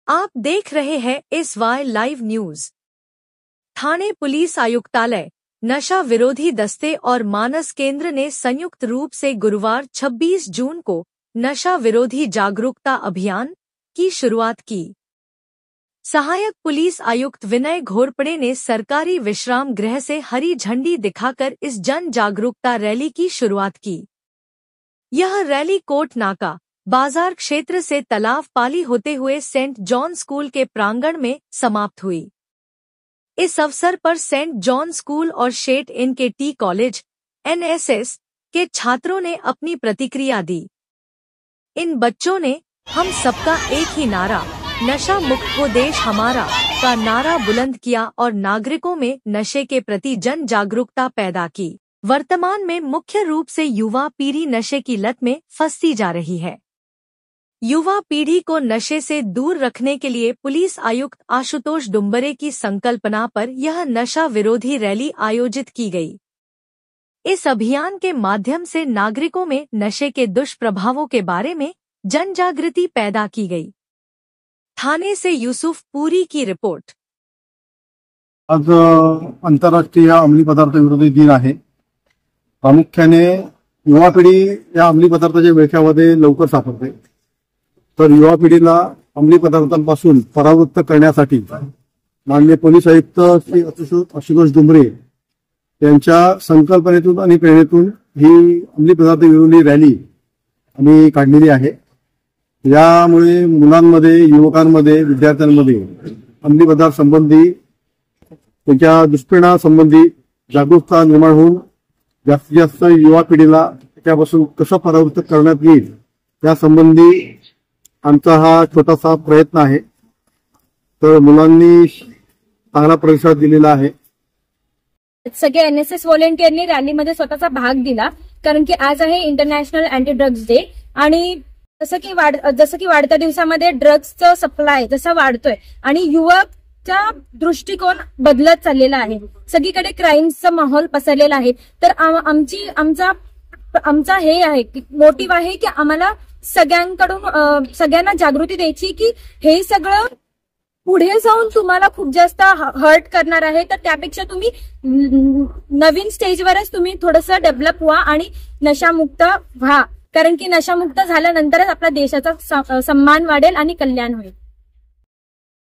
आप देख रहे हैं SY लाइव न्यूज। थाने पुलिस आयुक्तालय, नशा विरोधी दस्ते और मानस केंद्र ने संयुक्त रूप से गुरुवार 26 जून को नशा विरोधी जागरूकता अभियान की शुरुआत की। सहायक पुलिस आयुक्त विनय घोरपड़े ने सरकारी विश्राम गृह से हरी झंडी दिखाकर इस जन जागरूकता रैली की शुरुआत की। यह रैली कोट नाका बाजार क्षेत्र से तालाब पाली होते हुए सेंट जॉन स्कूल के प्रांगण में समाप्त हुई। इस अवसर पर सेंट जॉन स्कूल और शेट इन के टी कॉलेज NSS के छात्रों ने अपनी प्रतिक्रिया दी। इन बच्चों ने हम सबका एक ही नारा, नशा मुक्त हो देश हमारा का नारा बुलंद किया और नागरिकों में नशे के प्रति जन जागरूकता पैदा की। वर्तमान में मुख्य रूप से युवा पीढ़ी नशे की लत में फंसती जा रही है। युवा पीढ़ी को नशे से दूर रखने के लिए पुलिस आयुक्त आशुतोष डुम्बरे की संकल्पना पर यह नशा विरोधी रैली आयोजित की गई। इस अभियान के माध्यम से नागरिकों में नशे के दुष्प्रभावों के बारे में जन जागृति पैदा की गई। थाने से यूसुफ पुरी की रिपोर्ट। आज आंतरराष्ट्रीय अंमली पदार्थ विरोधी दिन आहे। प्रामुख्याने युवा पिढी या अंमली पदार्थाच्या विळख्यामध्ये लवकर सापडते, तर युवा पिढीला अंमली पदार्थांपासून परावृत्त करण्यासाठी माननीय पोलीस आयुक्त श्री आशुतोष डुम्बरे यांच्या संकल्पनेतून आणि प्रेरणेतून ही अंमली पदार्थ विरोधी रॅली आम्ही काढलेली आहे। यामुळे मुलांमध्ये, युवकांमध्ये, विद्यार्थ्यांमध्ये अंमली पदार्थ संबंधी, त्याच्या दुष्परिणामांसंबंधी जागरूकता निर्माण होऊन जास्तीत जास्त युवा पिढीला त्यापासून कसं परावृत्त करण्यात येईल यासंबंधी आमचा हा छोटासा प्रयत्न आहे। तर मुलांनी चांगला प्रतिसाद दिलेला आहे। सगळे NSS व्हॉलंटियरनी रॅलीमध्ये स्वतःचा भाग दिला, कारण की आज आहे इंटरनॅशनल अँटी ड्रग्ज डे आणि जसं की वाढत्या दिवसामध्ये ड्रग्जचं सप्लाय जसा वाढतोय आणि युवकचा दृष्टिकोन बदलत चाललेला आहे, सगळीकडे क्राईमचा माहोल पसरलेला आहे। तर आमचा हे आहे की मोटिव्ह आहे की आम्हाला सगळ्यांना जागृती द्यायची की हे सगळं पुढे जाऊन तुम्हाला खूप जास्त हर्ट करणार आहे, तर त्यापेक्षा तुम्ही नवीन स्टेजवरच तुम्ही थोडंसं डेव्हलप व्हा आणि नशामुक्त व्हा, कारण की नशामुक्त झाल्यानंतरच आपल्या देशाचा सन्मान वाढेल आणि कल्याण होईल।